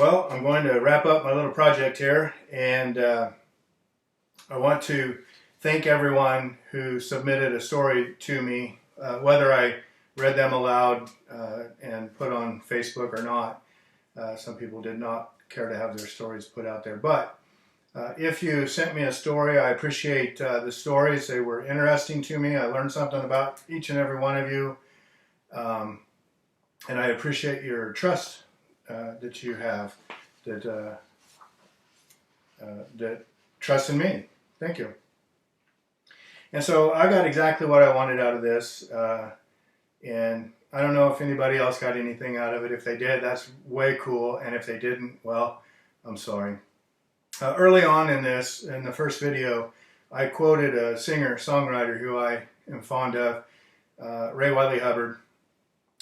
Well, I'm going to wrap up my little project here, and I want to thank everyone who submitted a story to me, whether I read them aloud and put on Facebook or not. Some people did not care to have their stories put out there, but if you sent me a story, I appreciate the stories. They were interesting to me. I learned something about each and every one of you, and I appreciate your trust that you have, that trust in me. Thank you. And so I got exactly what I wanted out of this, and I don't know if anybody else got anything out of it. If they did, that's way cool, and if they didn't, well, I'm sorry. Early on in the first video, I quoted a singer-songwriter who I am fond of, Ray Wylie Hubbard,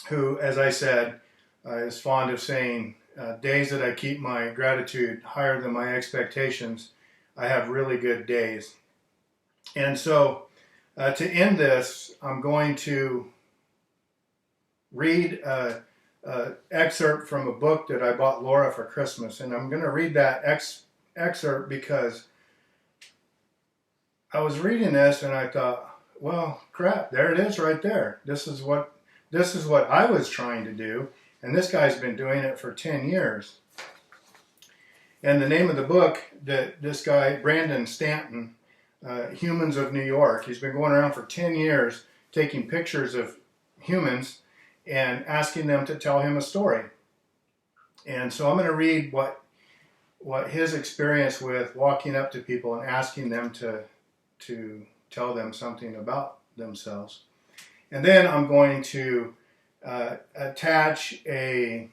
who, as I said, is fond of saying, days that I keep my gratitude higher than my expectations, I have really good days. And so, to end this, I'm going to read an excerpt from a book that I bought Laura for Christmas. And I'm going to read that excerpt because I was reading this and I thought, well, crap, there it is right there. This is what I was trying to do, and this guy's been doing it for 10 years. And the name of the book that this guy, Brandon Stanton, Humans of New York, he's been going around for 10 years taking pictures of humans and asking them to tell him a story. And so I'm going to read what his experience with walking up to people and asking them to tell them something about themselves. And then I'm going to attach a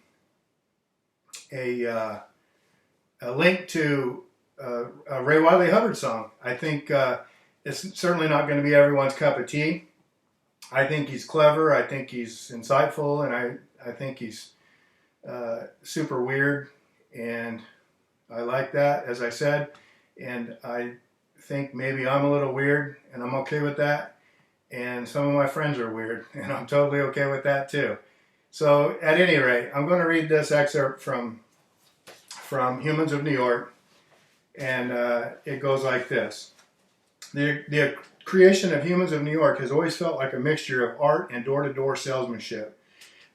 link to a Ray Wylie Hubbard song. I think it's certainly not going to be everyone's cup of tea. I think he's clever, I think he's insightful, and I think he's super weird, and I like that, as I said, and I think maybe I'm a little weird, and I'm okay with that, and some of my friends are weird, and I'm totally okay with that too. So, at any rate, I'm going to read this excerpt from Humans of New York, and it goes like this. The creation of Humans of New York has always felt like a mixture of art and door-to-door salesmanship.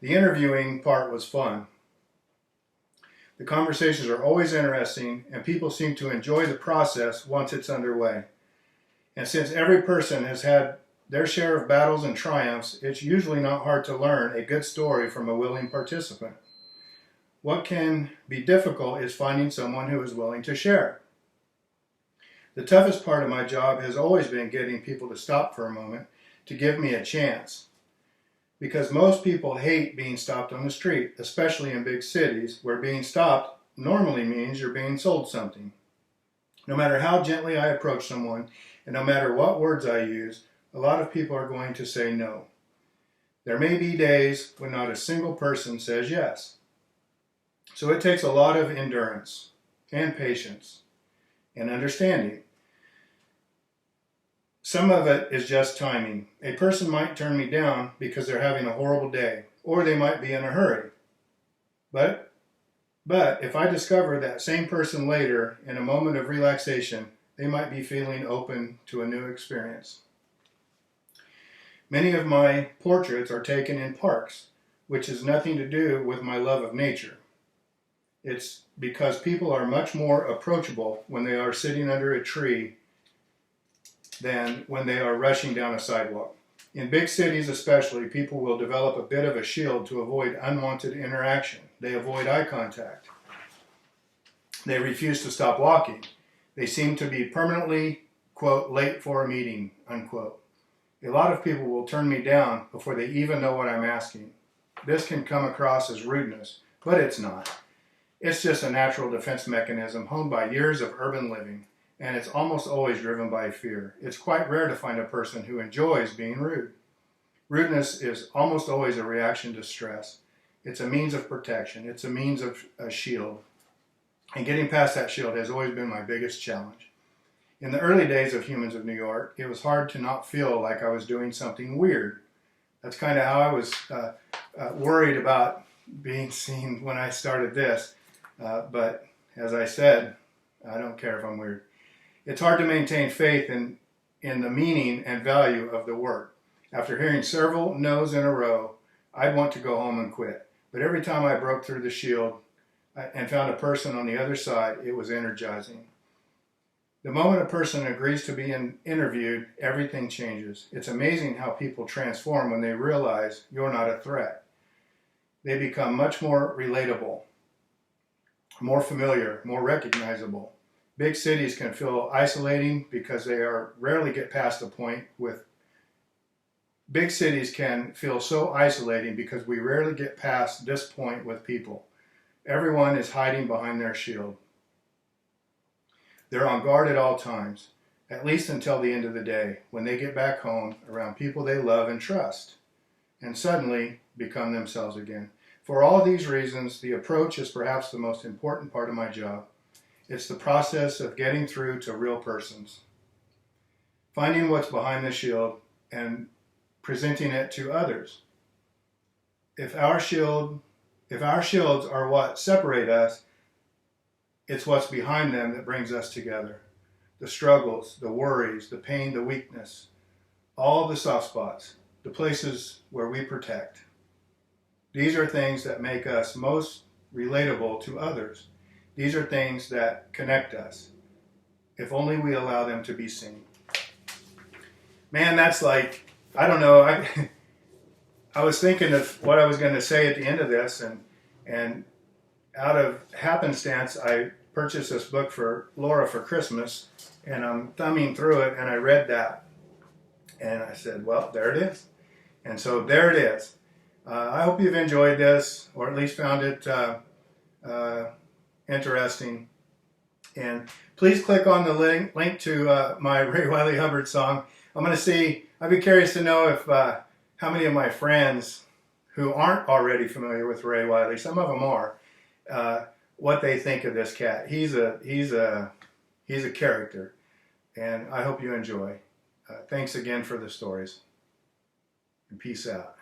The interviewing part was fun. The conversations are always interesting, and people seem to enjoy the process once it's underway. And since every person has had their share of battles and triumphs, it's usually not hard to learn a good story from a willing participant. What can be difficult is finding someone who is willing to share. The toughest part of my job has always been getting people to stop for a moment, to give me a chance. Because most people hate being stopped on the street, especially in big cities, where being stopped normally means you're being sold something. No matter how gently I approach someone, and no matter what words I use, a lot of people are going to say no. There may be days when not a single person says yes. So it takes a lot of endurance and patience and understanding. Some of it is just timing. A person might turn me down because they're having a horrible day, or they might be in a hurry. But if I discover that same person later in a moment of relaxation, they might be feeling open to a new experience. Many of my portraits are taken in parks, which has nothing to do with my love of nature. It's because people are much more approachable when they are sitting under a tree than when they are rushing down a sidewalk. In big cities especially, people will develop a bit of a shield to avoid unwanted interaction. They avoid eye contact. They refuse to stop walking. They seem to be permanently, quote, late for a meeting, unquote. A lot of people will turn me down before they even know what I'm asking. This can come across as rudeness, but it's not. It's just a natural defense mechanism honed by years of urban living, and it's almost always driven by fear. It's quite rare to find a person who enjoys being rude. Rudeness is almost always a reaction to stress. It's a means of protection. It's a means of a shield. And getting past that shield has always been my biggest challenge. In the early days of Humans of New York, it was hard to not feel like I was doing something weird. That's kind of how I was worried about being seen when I started this. But as I said, I don't care if I'm weird. It's hard to maintain faith in the meaning and value of the work. After hearing several no's in a row, I'd want to go home and quit. But every time I broke through the shield and found a person on the other side, it was energizing. The moment a person agrees to be interviewed, everything changes. It's amazing how people transform when they realize you're not a threat. They become much more relatable, more familiar, more recognizable. Big cities can feel isolating because they rarely get past the point with Big cities can feel so isolating because we rarely get past this point with people. Everyone is hiding behind their shield. They're on guard at all times, at least until the end of the day, when they get back home around people they love and trust, and suddenly become themselves again. For all these reasons, the approach is perhaps the most important part of my job. It's the process of getting through to real persons, finding what's behind the shield and presenting it to others. If our shields are what separate us, it's what's behind them that brings us together. The struggles, the worries, the pain, the weakness, all the soft spots, the places where we protect. These are things that make us most relatable to others. These are things that connect us, if only we allow them to be seen. Man, that's like, I don't know, I was thinking of what I was going to say at the end of this, and out of happenstance, I purchased this book for Laura for Christmas, and I'm thumbing through it, and I read that, and I said, well, there it is. And so there it is. I hope you've enjoyed this, or at least found it interesting. And please click on the link to my Ray Wylie Hubbard song. I'm going to see, I'd be curious to know if how many of my friends who aren't already familiar with Ray Wylie, some of them are, what they think of this cat. He's a character, and I hope you enjoy. Thanks again for the stories, and peace out.